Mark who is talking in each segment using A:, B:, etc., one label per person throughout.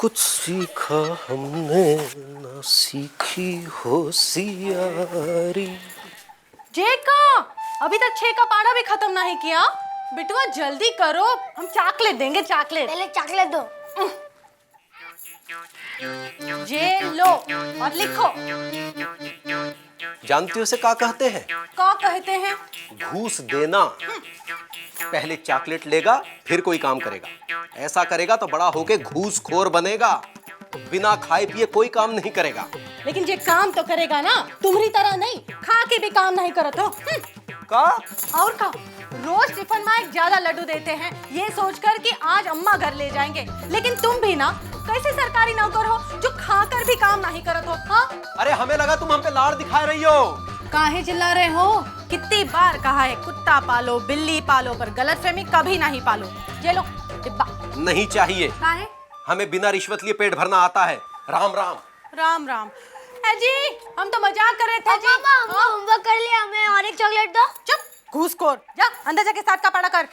A: कुछ सीखा हमने ना सीखी होशियारी।
B: जे का अभी तक 6 का पारा भी खत्म नहीं किया। बिटुआ जल्दी करो, हम चॉकलेट देंगे। चॉकलेट
C: पहले चॉकलेट दो।
B: जे लो और लिखो।
A: जानती हो उसे क्या कहते हैं?
B: क्या कहते हैं?
A: घूस देना। पहले चॉकलेट लेगा फिर कोई काम करेगा। ऐसा करेगा तो बड़ा होके घूसखोर बनेगा, तो बिना खाए पिए कोई काम नहीं करेगा।
B: लेकिन जे काम तो करेगा ना, तुम्हारी तरह नहीं खा के भी काम नहीं करत हो।
A: का
B: और का रोज टिफिन में एक ज्यादा लड्डू देते हैं, ये सोचकर कि आज अम्मा घर ले जाएंगे। लेकिन तुम भी ना कैसे सरकारी नौकर हो जो खाकर भी काम नहीं करत हो। हाँ,
A: अरे हमें लगा तुम हम पे लाड़ दिखा रही हो।
B: काहे चिल्ला रहे हो? कितनी बार कहा है कुत्ता पालो बिल्ली पालो, पर गलतफहमी कभी नहीं पालो। ये लो डिब्बा।
A: नहीं चाहिए,
B: काहे?
A: हमें बिना रिश्वत लिए पेट भरना आता है। राम राम।
B: राम राम। है जी, हम तो मजाक कर रहे थे जी।
C: मामा हमने होमवर्क कर लिया, हमें और एक चॉकलेट दो।
B: चुप घूसखोर, जा अंदर जाके 7 का पारा कर।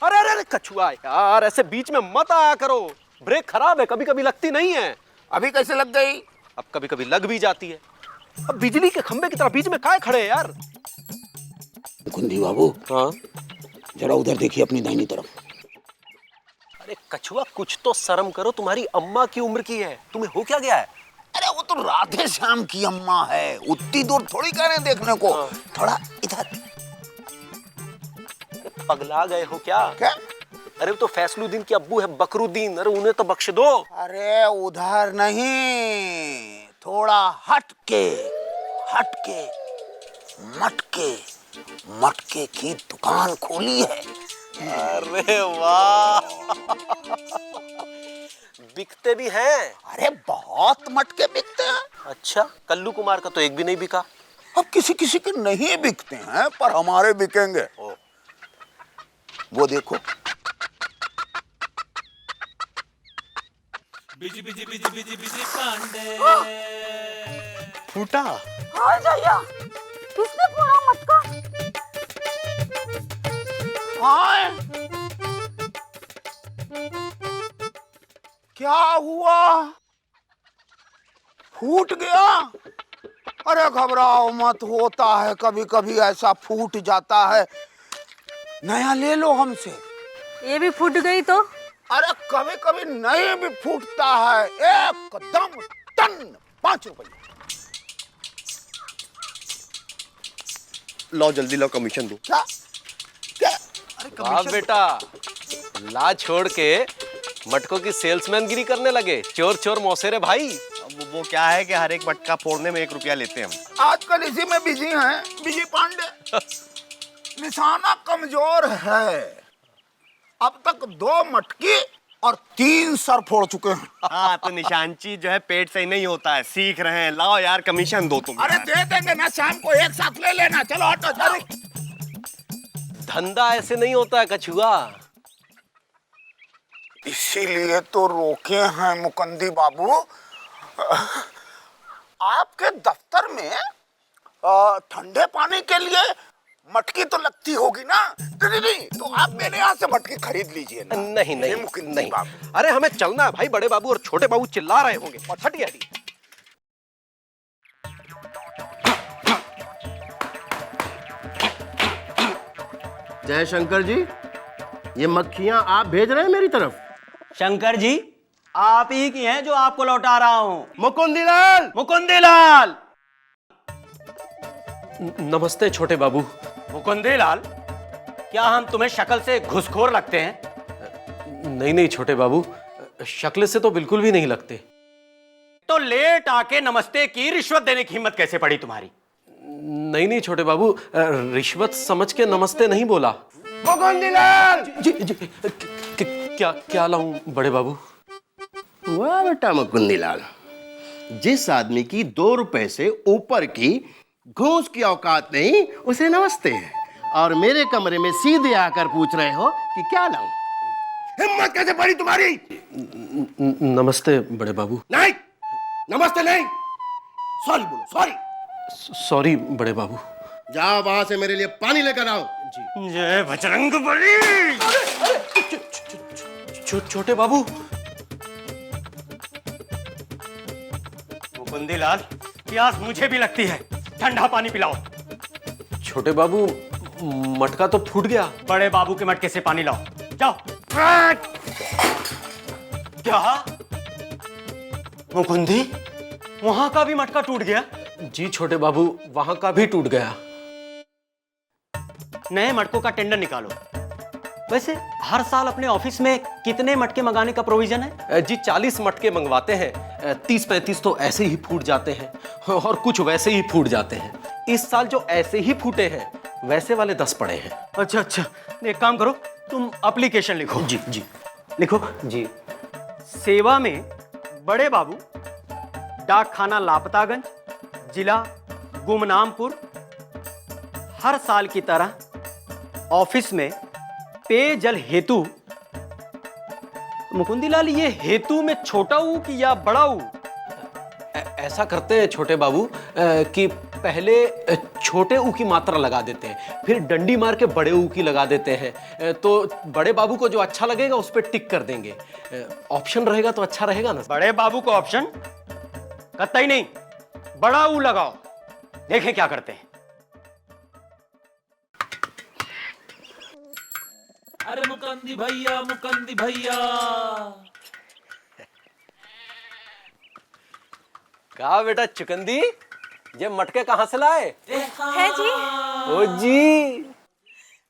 A: अरे अरे अरे कछुआ यार, ऐसे बीच में मत आया करो। ब्रेक खराब है, कभी कभी लगती नहीं है।
D: अभी कैसे लग गई?
A: अब कभी कभी लग भी जाती है। अब बिजली के खंबे की तरह बीच में काहे खड़े हैं यार?
D: मुकुंदी बाबू,
A: हाँ
D: जरा उधर देखिए अपनी दाहिनी तरफ।
A: अरे कछुआ कुछ तो शर्म करो, तुम्हारी अम्मा की उम्र की है, तुम्हें हो क्या गया है?
D: अरे वो तो राधे श्याम की अम्मा है, उतनी दूर थोड़ी कह रहे हैं देखने को। थोड़ा इधर।
A: पगला गए हो क्या?
D: क्या?
A: अरे वो तो फैसलुद्दीन के अब्बू है, बकरुद्दीन। अरे उन्हें तो बख्श दो।
D: अरे उधर नहीं, थोड़ा हट के मटके मटके की दुकान खोली है।
A: अरे वाह, बिकते भी हैं।
D: अरे बहुत मटके बिकते हैं।
A: अच्छा, कल्लू कुमार का तो एक भी नहीं बिका।
D: अब किसी किसी के नहीं बिकते हैं, पर हमारे बिकेंगे। वो देखो।
E: Busy busy busy busy busy Pandey.
A: फूटा।
B: हाँ भैया, किसने फोड़ा मटका?
D: हाँ, क्या हुआ? फूट गया? अरे घबराओ मत, होता है कभी कभी ऐसा, फूट जाता है। नया ले लो हमसे।
B: ये भी फूट गई तो?
D: अरे कभी कभी नहीं भी फूटता है। एकदम टन 5 रुपये।
A: लो जल्दी लो, कमीशन दो।
D: क्या क्या?
A: वाह बेटा, ला छोड़ के मटकों की सेल्समैनगिरी करने लगे। चोर चोर मौसेरे भाई।
F: अब वो क्या है कि हर एक मटका फोड़ने में 1 रुपया लेते हैं हम।
D: आजकल इसी में बिजी हैं, बिजी पांडे। निशाना कमजोर है। अब तक 2 मटकी और 3 सर फोड़ चुके हैं।
F: हाँ, तो निशानची जो है पेट सही नहीं होता है, सीख रहे हैं। लाओ यार कमीशन दो तुम।
D: अरे दे देंगे ना, शाम को एक साथ ले लेना। चलो हटो चलो।
A: धंधा ऐसे नहीं होता है कछुआ।
D: इसीलिए तो रोके हैं मुकंदी बाबू। आपके दफ्तर में ठंडे पानी के लिए मटकी तो लगती होगी ना? नहीं, तो आप मेरे यहाँ से मटकी खरीद लीजिए ना।
A: नहीं नहीं
D: मुकंदी
A: नहीं।
D: बाबू।
A: अरे हमें चलना है भाई, बड़े बाबू और छोटे बाबू चिल्ला रहे होंगे। और हटिए हटिए।
G: जय शंकर जी, ये मक्खियां आप भेज रहे हैं मेरी तरफ?
E: शंकर जी, आप ही की हैं जो आपको लौटा रहा हूँ।
G: मुकुंदीलाल!
E: मुकुंदीलाल!
A: नमस्ते छोटे बाबू।
E: मुकुंदीलाल, क्या हम तुम्हें शक्ल से घुसखोर लगते हैं?
A: नहीं नहीं छोटे बाबू, शक्ल से तो बिल्कुल भी नहीं लगते।
E: तो लेट आके नमस्ते की रिश्वत देने की हिम्मत कैसे पड़ी तुम्हारी?
A: नहीं नहीं छोटे बाबू, रिश्वत समझ के नमस्ते नहीं बोला।
G: मुकुंदीलाल!
A: जी जी, क्या क्या लाऊं बड़े बाबू?
G: वाह बेटा मुकुंदीलाल, जिस आदमी की 2 रुपए से ऊपर की घूस की औकात नहीं, उसे नमस्ते है, और मेरे कमरे में सीधे आकर पूछ रहे हो कि क्या लाऊं? हिम्मत कैसे पड़ी तुम्हारी?
A: नमस्ते बड़े बाबू।
G: नहीं, नमस्ते नहीं, सॉरी बोलो, सॉरी।
A: सॉरी बड़े बाबू।
G: जाओ वहां से मेरे लिए पानी लेकर आओ।
E: जय बजरंगबली!
A: छोटे बाबू,
E: मुकुंदीलाल, प्यास मुझे भी लगती है, ठंडा पानी पिलाओ।
A: छोटे बाबू, मटका तो फूट गया।
E: बड़े बाबू के मटके से पानी लाओ, जाओ। क्या मुकुंदी, वहां का भी मटका टूट गया?
A: जी छोटे बाबू, वहां का भी टूट गया।
E: नए मटकों का टेंडर निकालो। वैसे हर साल अपने ऑफिस में कितने मटके मंगाने का प्रोविजन है?
A: जी 40 मटके मंगवाते हैं, 30-35 तो ऐसे ही फूट जाते हैं और कुछ वैसे ही फूट जाते हैं। इस साल जो ऐसे ही फूटे हैं वैसे वाले 10 पड़े हैं।
E: अच्छा अच्छा, एक काम करो, तुम एप्लीकेशन लिखो।
A: जी जी
E: लिखो
A: जी।
E: सेवा में बड़े बाबू, डाक खाना लापतागंज, जिला गुमनामपुर। हर साल की तरह ऑफिस में पेयजल हेतु। मुकुंदीलाल, ये हेतु में छोटा ऊ कि या बड़ा ऊ?
A: ऐसा करते हैं छोटे बाबू कि पहले छोटे ऊ की मात्रा लगा देते हैं, फिर डंडी मार के बड़े ऊ की लगा देते हैं। तो बड़े बाबू को जो अच्छा लगेगा उस पर टिक कर देंगे। ऑप्शन रहेगा तो अच्छा रहेगा ना।
E: बड़े बाबू को ऑप्शन कतई नहीं, बड़ा ऊ लगाओ, देखें क्या करते हैं।
H: अरे मुकंदी भैया, मुकंदी भैया।
A: कहा बेटा चुकंदी, ये मटके कहाँ से लाए?
B: है जी।
A: ओ जी,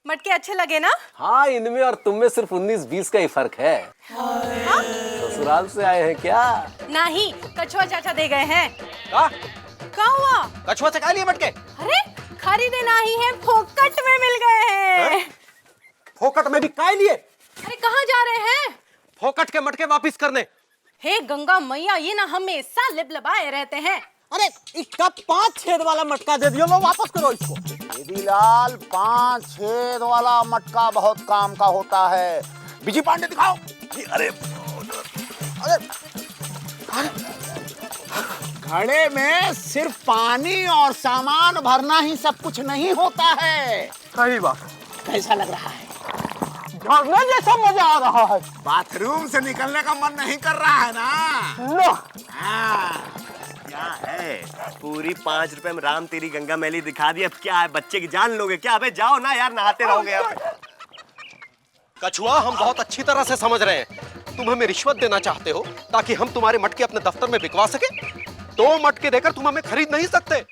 B: मटके अच्छे लगे ना?
A: हाँ, इनमें और तुम में सिर्फ 19-20 का ही फर्क है। ससुराल से आए हैं क्या?
B: नहीं, कछुआ चाचा दे गए हैं। क्या हुआ?
A: कछुआ से खा लिए मटके?
B: अरे खरीदे नहीं है, फोकट में मिल गए हैं।
A: फोकट में भी काय लिए?
B: अरे कहाँ जा रहे हैं?
A: फोकट के मटके वापिस करने।
B: हे गंगा मैया, ये ना हमेशा लिबलिबाए रहते हैं।
F: अरे इसका 5 छेद वाला मटका दे दियो, लो वापस करो इसको।
D: दीदीलाल, 5 छेद वाला मटका बहुत काम का होता है। बिजी पांडे दिखाओ।
F: अरे
D: घड़े में सिर्फ पानी और सामान भरना ही सब कुछ नहीं होता है।
F: सही बात।
D: कैसा लग रहा है?
F: झरने जैसा मजा आ रहा है।
D: बाथरूम से निकलने का मन नहीं कर रहा है ना?
F: लो,
D: हाँ।
F: क्या है, पूरी 5 रुपए में राम तेरी गंगा मैली दिखा दी। अब क्या है, बच्चे की जान लोगे क्या? अबे जाओ ना यार, नहाते रहोगे यहाँ पे।
A: कछुआ, हम बहुत अच्छी तरह से समझ रहे हैं, तुम हमें रिश्वत देना चाहते हो ताकि हम तुम्हारे मटके अपने दफ्तर में बिकवा सके। 2 मटके देकर तुम हमें खरीद नहीं सकते।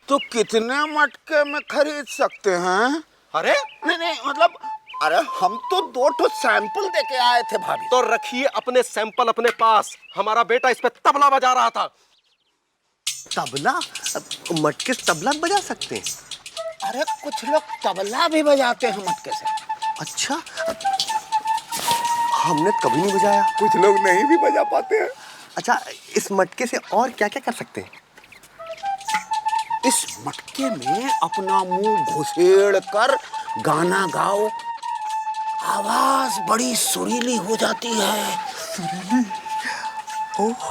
D: तो कितने मटके में खरीद सकते हैं?
A: अरे
D: नहीं, मतलब अरे हम तो 2 सैंपल देके आए थे भाभी।
A: तो रखिए अपने सैंपल अपने पास। हमारा बेटा इस पे तबला बजा रहा था।
F: तबला? मटके से तबला बजा सकते हैं?
D: अरे कुछ लोग तबला भी बजाते हैं मटके से।
F: अच्छा, हमने कभी नहीं बजाया।
D: कुछ लोग नहीं भी बजा पाते हैं।
F: अच्छा, इस मटके से और क्या क्या कर सकते हैं?
D: इस मटके में अपना मुंह घुसेड़ कर गाना गाओ, आवाज बड़ी सुरीली हो जाती है।
F: सुरीली? ओह,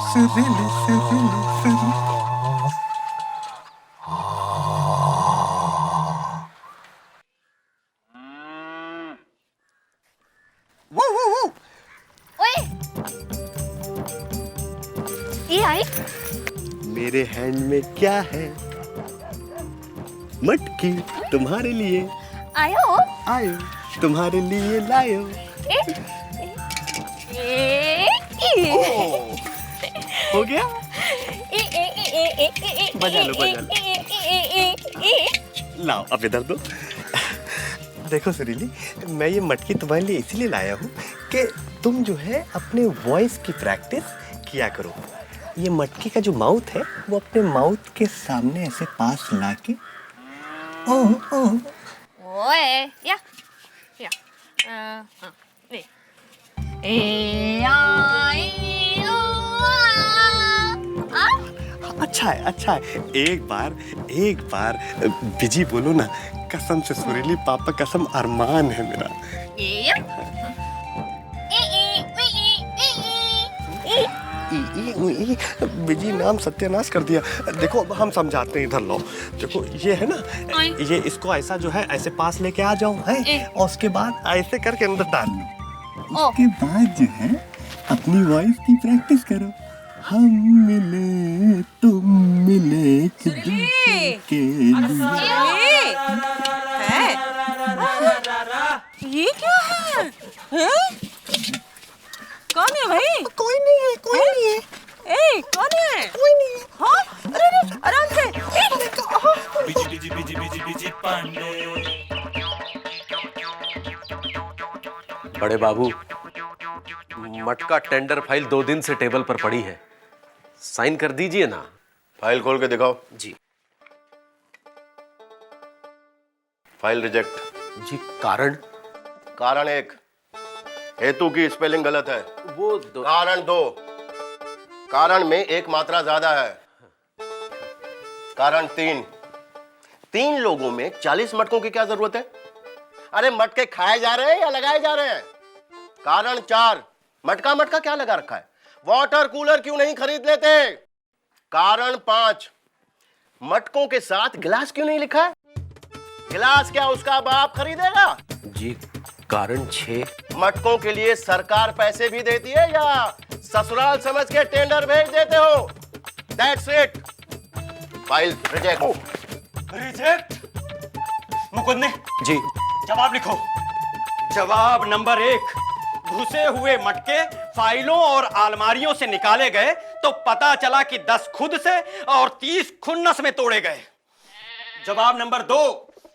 F: सुरीली, सुरीली, सुरीली।
C: ओए, ये आई?
F: मेरे हैंड में क्या है? मटकी तुम्हारे लिए
C: आयो?
F: आयो, तुम्हारे लिए लायो। हो गया? बजा लो, बजा लो। लाओ, अब इधर दो। देखो सुरीली, मैं ये मटकी तुम्हारे लिए इसीलिए लाया हूँ कि तुम जो है अपने वॉइस की प्रैक्टिस किया करो। ये मटकी का जो माउथ है वो अपने माउथ के सामने ऐसे पास लाके
C: ओए, या वे
F: अच्छा है, अच्छा है। एक बार बिजी बोलो ना। कसम से सुरीली पापा, कसम, अरमान है मेरा। बिजी नाम सत्यानाश कर दिया। देखो हम समझाते हैं, इधर लो। देखो ये है ना, ये इसको ऐसा जो है ऐसे पास लेके आ जाओ है, और उसके बाद ऐसे करके अंदर डाल लो। उसके बाद जो है अपनी वॉइस की प्रैक्टिस करो। हम मिले तुम मिले के
B: ये क्या है? कौन है भाई?
D: कोई नहीं है, कोई नहीं है,
B: ए, कौन है?
D: कोई नहीं है।
B: हाँ? अरे आराम से।
H: Busy busy busy busy busy Pandey.
A: बड़े बाबू, मटका टेंडर फाइल 2 दिन से टेबल पर पड़ी है, साइन कर दीजिए ना।
G: फाइल खोल के दिखाओ।
A: जी
G: फाइल रिजेक्ट।
A: जी, कारण?
G: कारण 1, हेतु की स्पेलिंग गलत है।
A: वो
G: कारण 2, कारण में एक मात्रा ज्यादा है। कारण 3 लोगों में 40 मटकों की क्या जरूरत है? अरे मटके खाए जा रहे हैं या लगाए जा रहे हैं? कारण 4, मटका मटका क्या लगा रखा है? वाटर कूलर क्यों नहीं खरीद लेते? कारण 5, मटकों के साथ गिलास क्यों नहीं लिखा है? गिलास क्या उसका बाप खरीदेगा?
A: जी, कारण 6,
G: मटकों के लिए सरकार पैसे भी देती है या ससुराल समझ के टेंडर भेज देते हो? That's it. File reject.
E: Reject. Mukund
A: ji
E: जवाब लिखो। जवाब नंबर 1, घुसे हुए मटके फाइलों और अलमारियों से निकाले गए तो पता चला कि 10 खुद से और 30 खुन्नस में तोड़े गए। जवाब नंबर 2,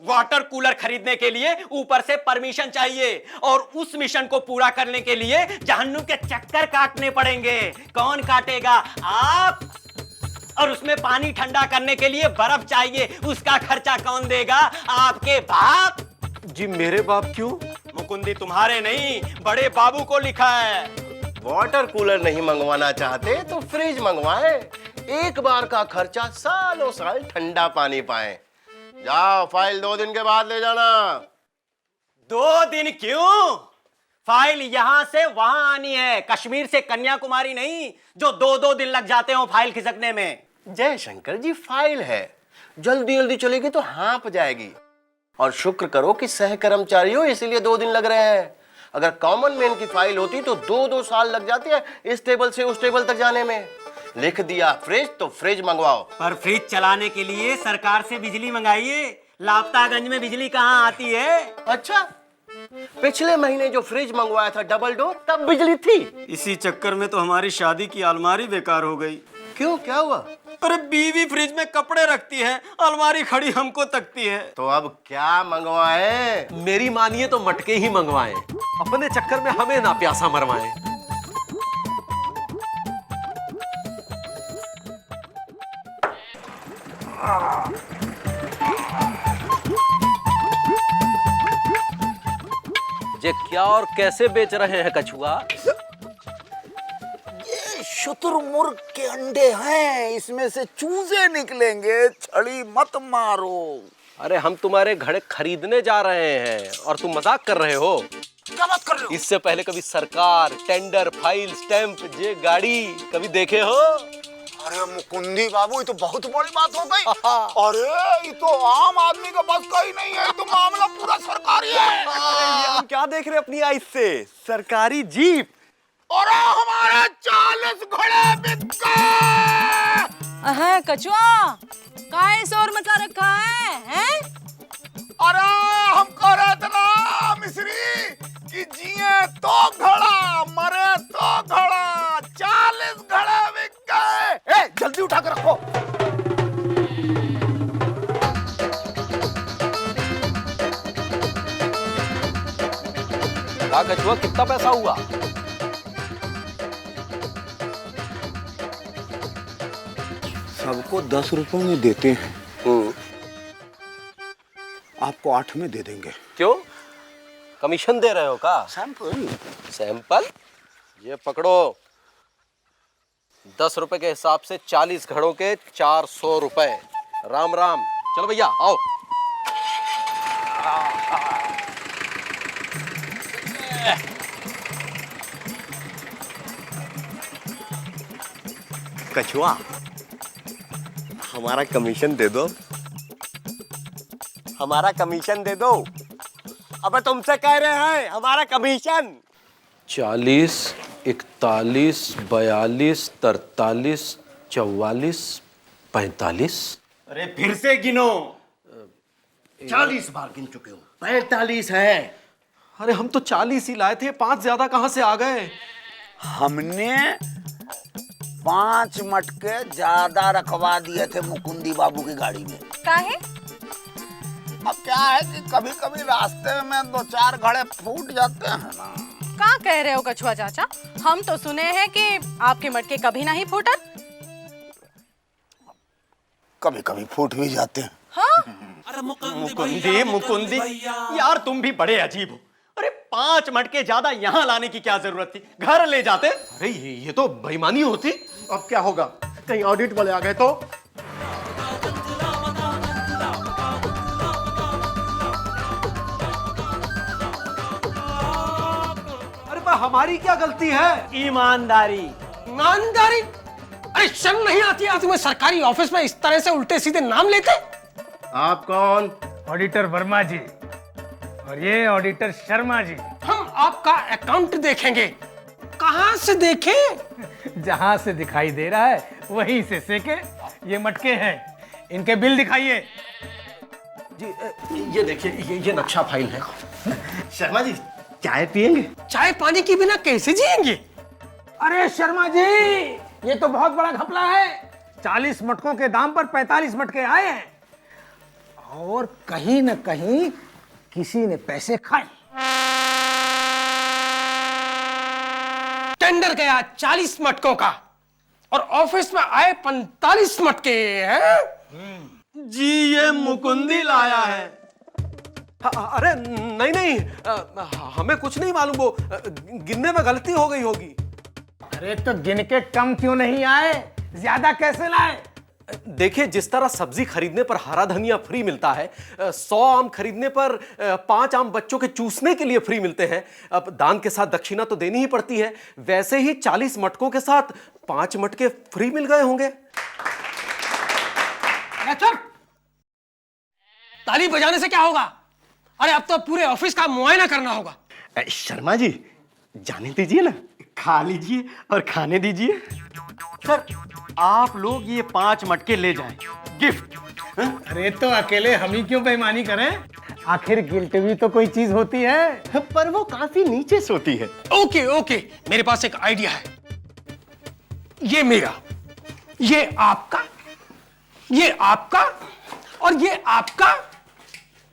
E: वाटर कूलर खरीदने के लिए ऊपर से परमिशन चाहिए और उस मिशन को पूरा करने के लिए जहन्नुम के चक्कर काटने पड़ेंगे। कौन काटेगा? आप। और उसमें पानी ठंडा करने के लिए बर्फ चाहिए, उसका खर्चा कौन देगा? आपके बाप।
A: जी, मेरे बाप क्यों?
E: मुकुंदी तुम्हारे नहीं, बड़े बाबू को लिखा है।
G: वाटर कूलर नहीं मंगवाना चाहते तो फ्रिज मंगवाएं। एक बार का खर्चा सालों साल ठंडा पानी पाएं। जाओ, फाइल 2 दिन के बाद ले जाना।
E: 2 दिन क्यों? फाइल यहां से वहां आनी है, कश्मीर से कन्याकुमारी नहीं, जो 2-2 दिन लग जाते हो फाइल खिसकने में।
G: जयशंकर जी, फाइल है, जल्दी जल्दी चलेगी तो हाँप जाएगी। और शुक्र करो कि सह कर्मचारी हो, इसीलिए 2 दिन लग रहे हैं। अगर कॉमन मैन की फाइल होती तो 2-2 साल लग जाते हैं इस टेबल से उस टेबल तक जाने में। लिख दिया फ्रिज तो फ्रिज मंगवाओ।
E: पर फ्रिज चलाने के लिए सरकार से बिजली मंगाइए। लापतागंज में बिजली कहाँ आती है?
G: अच्छा, पिछले महीने जो फ्रिज मंगवाया था डबल डोर, तब बिजली थी।
E: इसी चक्कर में तो हमारी शादी की अलमारी बेकार हो गई।
G: क्यों, क्या हुआ?
E: अरे बीवी फ्रिज में कपड़े रखती है, अलमारी खड़ी हमको तकती है।
G: तो अब क्या मंगवाएं?
A: मेरी मानिए तो मटके ही मंगवाएं, अपने चक्कर में हमें ना प्यासा मरवाएं। ये क्या और कैसे बेच रहे हैं कछुआ?
D: ये शुतुरमुर्ग के अंडे हैं, इसमें से चूजे निकलेंगे, छड़ी मत मारो।
A: अरे हम तुम्हारे घड़े खरीदने जा रहे हैं और तुम मजाक कर रहे हो।
D: क्या बात कर रहे हो?
A: इससे पहले कभी सरकार, टेंडर, फाइल, स्टैंप, ये गाड़ी कभी देखे हो?
D: अरे मुकुंदी बाबू, ये तो बहुत बड़ी बात हो गई। अरे ये तो आम आदमी का बस का ही नहीं है, ये तो मामला पूरा सरकारी है।
F: ये हम क्या देख रहे हैं अपनी आइज से? सरकारी जीप।
D: और हमारे 40 घोड़े बिक गए।
B: है कछुआ, काय शोर मचा रखा है?
D: अरे हम कह रहे थे ना मिस्री कि जिए तो घड़ा, मरे तो घड़ा। 40 घड़े बिक गए। ए, जल्दी उठा कर रखो।
A: क्या कछुआ, कितना पैसा हुआ?
D: सबको 10 रुपए में देते हैं, आपको 8 में दे देंगे।
A: क्यों, कमीशन दे रहे हो का?
D: सैंपल।
A: सैंपल? ये पकड़ो, 10 रुपए के हिसाब से 40 घड़ों के 400 रुपए। राम राम। चलो भैया आओ।
F: कछुआ, हमारा कमीशन दे दो, हमारा कमीशन दे दो। अबे तुमसे कह रहे हैं हमारा कमीशन।
A: 40 41, 42, 43, 44, 45।
E: अरे फिर से गिनो।
G: 40 बार गिन चुके हो। 45 है।
A: अरे हम तो 40 ही लाए थे, 5 ज्यादा कहाँ से आ गए?
D: हमने 5 मटके ज्यादा रखवा दिए थे मुकुंदी बाबू की गाड़ी में।
B: काहे?
D: अब क्या है कि कभी कभी रास्ते में 2-4 घड़े फूट जाते हैं ना।
B: क्या कह रहे हो कछुआ चाचा? हम तो सुने हैं कि आपके मटके कभी नहीं फूटत।
D: कभी कभी फूट भी जाते हैं।
B: हाँ?
E: मुकुंदी मुकुंदी, यार तुम भी बड़े अजीब हो। अरे 5 मटके ज्यादा यहाँ लाने की क्या जरूरत थी, घर ले जाते।
A: अरे ये तो बेईमानी होती।
G: अब क्या होगा, कहीं ऑडिट वाले आ गए तो?
A: अरे पर हमारी क्या गलती है?
E: ईमानदारी।
F: ईमानदारी? अरे शर्म नहीं आती है तुम्हें सरकारी ऑफिस में इस तरह से उल्टे सीधे नाम लेते?
G: आप कौन?
I: ऑडिटर वर्मा जी और ये ऑडिटर शर्मा जी।
F: हम आपका अकाउंट देखेंगे। कहां से देखें?
I: जहां से दिखाई दे रहा है वहीं से सेके। ये मटके हैं, इनके बिल दिखाइए।
A: जी ये देखिए, ये नक्शा फाइल है।
G: शर्मा जी, चाय पियेंगे?
F: चाय पानी के बिना कैसे जिएंगे?
I: अरे शर्मा जी, ये तो बहुत बड़ा घपला है। 40 मटकों के दाम पर 45 मटके आए हैं और कहीं न कहीं किसी ने पैसे खाए।
F: टेंडर गया 40 मटकों का और ऑफिस में आए 45 मटके हैं।
E: जी ये मुकुंदी लाया है।
A: अरे नहीं नहीं, हमें कुछ नहीं मालूम, वो गिनने में गलती हो गई होगी।
I: अरे तो गिन के कम क्यों नहीं आए, ज्यादा कैसे लाए?
A: देखिए, जिस तरह सब्जी खरीदने पर हरा धनिया फ्री मिलता है, 100 आम खरीदने पर 5 आम बच्चों के चूसने के लिए फ्री मिलते हैं। अब दान के साथ दक्षिणा तो देनी ही पड़ती है, वैसे ही 40 मटकों के साथ 5 मटके फ्री मिल गए होंगे।
F: चुप! ताली बजाने से क्या होगा? अरे अब तो पूरे ऑफिस का मुआयना करना होगा।
G: शर्मा जी, जाने दीजिए ना,
E: खा लीजिए और खाने दीजिए। सर आप लोग ये 5 मटके ले जाएं, गिफ्ट।
I: अरे तो अकेले हम ही क्यों बेईमानी करें? आखिर गिल्ट भी तो कोई चीज होती है।
G: पर वो काफी नीचे सोती है।
F: ओके ओके, मेरे पास एक आइडिया है। ये मेरा, ये आपका, ये आपका और ये आपका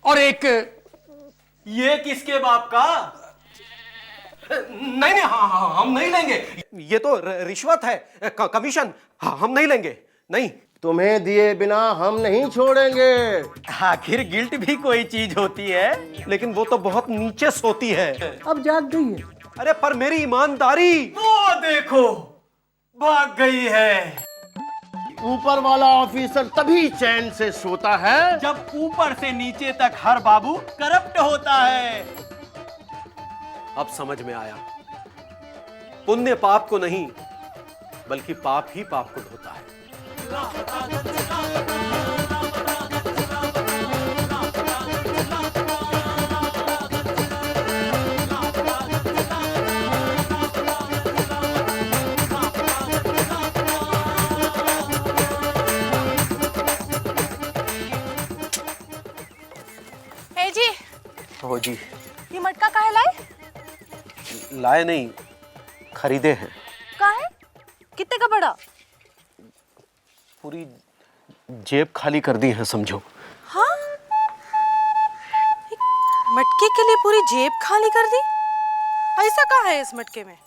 F: और एक
E: ये किसके बाप का?
A: नहीं नहीं, हाँ, हम नहीं लेंगे। ये तो रिश्वत है, कमीशन। हाँ, हम नहीं लेंगे, नहीं।
G: तुम्हें दिए बिना हम नहीं छोड़ेंगे।
E: आखिर गिल्ट भी कोई चीज होती है,
A: लेकिन वो तो बहुत नीचे सोती है।
I: अब जाग गई है।
A: अरे पर मेरी ईमानदारी।
E: वो देखो भाग गई है।
G: ऊपर वाला ऑफिसर तभी चैन से सोता है
E: जब ऊपर से नीचे तक हर बाबू करप्ट होता है।
A: अब समझ में आया, पुण्य पाप को नहीं बल्कि पाप ही पाप को धोता है।
B: ए जी,
A: हो जी,
B: ये मटका काहे लाए?
A: लाए नहीं, खरीदे हैं।
B: काहे? कितने का पड़ा?
A: पूरी जेब खाली कर दी है समझो।
B: हाँ? एक मटके के लिए पूरी जेब खाली कर दी? ऐसा क्या है इस मटके में?